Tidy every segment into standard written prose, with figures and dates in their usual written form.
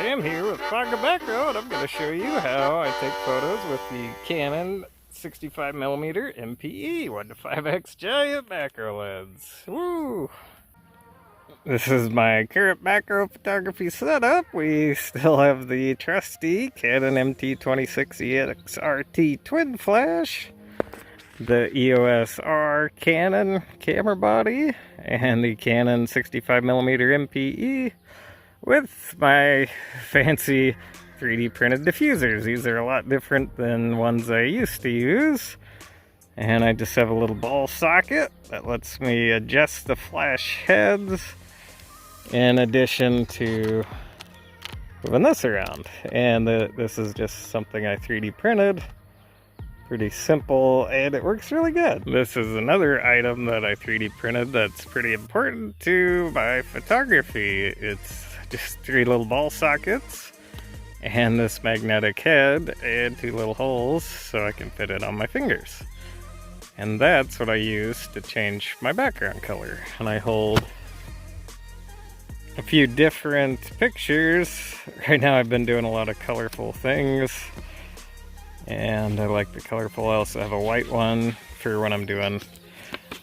Sam here with Fog Macro, and I'm going to show you how I take photos with the Canon 65mm MP-E 1:5x giant macro lens. Woo! This is my current macro photography setup. We still have the trusty Canon MT26 RT twin flash, the EOS R Canon camera body, and the Canon 65mm MP-E with my fancy 3D printed diffusers. These are a lot different than ones I used to use. And I just have a little ball socket that lets me adjust the flash heads in addition to moving this around. And this is just something I 3D printed. Pretty simple, and it works really good. This is another item that I 3D printed that's pretty important to my photography. It's just 3 little ball sockets and this magnetic head and 2 little holes so I can fit it on my fingers. And that's what I use to change my background color. And I hold a few different pictures. Right now I've been doing a lot of colorful things, and I like the colorful. I also have a white one for when I'm doing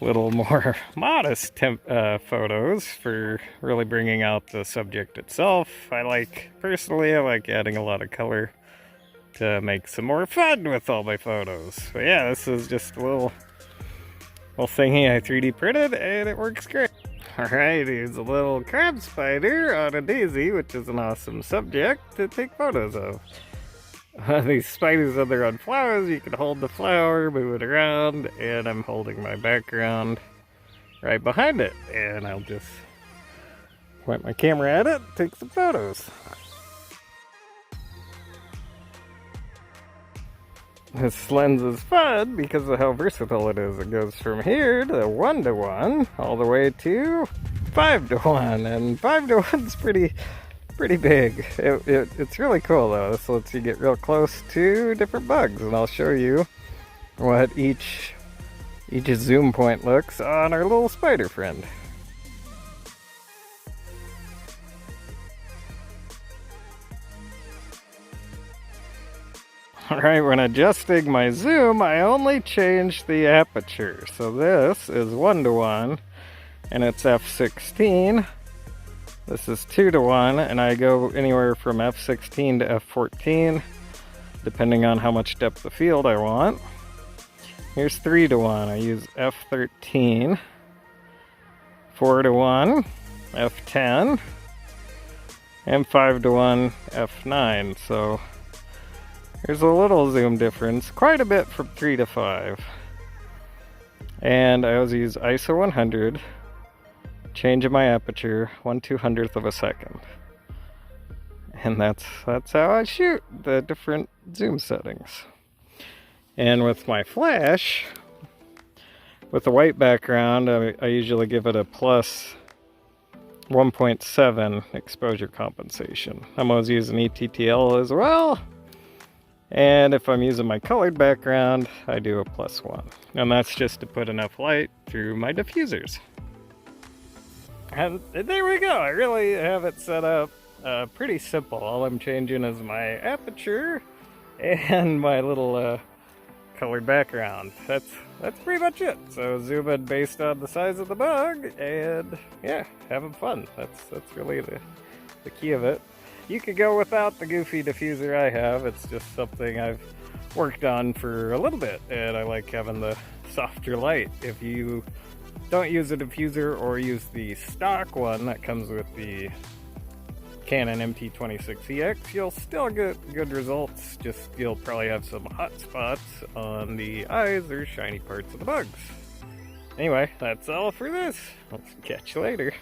little more modest photos for really bringing out the subject itself. Personally, I like adding a lot of color to make some more fun with all my photos. But yeah, this is just a little thingy I 3D printed, and it works great. Alright, here's a little crab spider on a daisy, which is an awesome subject to take photos of. These spiders, when they're on flowers, you can hold the flower, move it around, and I'm holding my background right behind it. And I'll just point my camera at it, take some photos. This lens is fun because of how versatile it is. It goes from here to 1:1 all the way to 5:1, and 5:1 is pretty big. It's really cool though. This lets you get real close to different bugs, and I'll show you what each zoom point looks on our little spider friend. Alright, when adjusting my zoom, I only change the aperture. So this is 1:1, and it's f16. This is 2:1, and I go anywhere from f16 to f14, depending on how much depth of field I want. Here's 3:1, I use f13, 4:1, f10, and 5:1, f9. So there's a little zoom difference, quite a bit from 3 to 5. And I always use ISO 100, change in my aperture 1/200th of a second. And that's how I shoot the different zoom settings. And with my flash, with the white background, I usually give it a plus 1.7 exposure compensation. I'm always using ETTL as well. And if I'm using my colored background, I do a +1. And that's just to put enough light through my diffusers. And there we go. I really have it set up pretty simple. All I'm changing is my aperture and my little colored background. That's pretty much it. So zoom in based on the size of the bug, and yeah, having fun. That's really the key of it. You could go without the goofy diffuser I have. It's just something I've worked on for a little bit, and I like having the softer light. If you don't use a diffuser or use the stock one that comes with the Canon MT26EX, you'll still get good results. Just you'll probably have some hot spots on the eyes or shiny parts of the bugs. Anyway, that's all for this. I'll catch you later.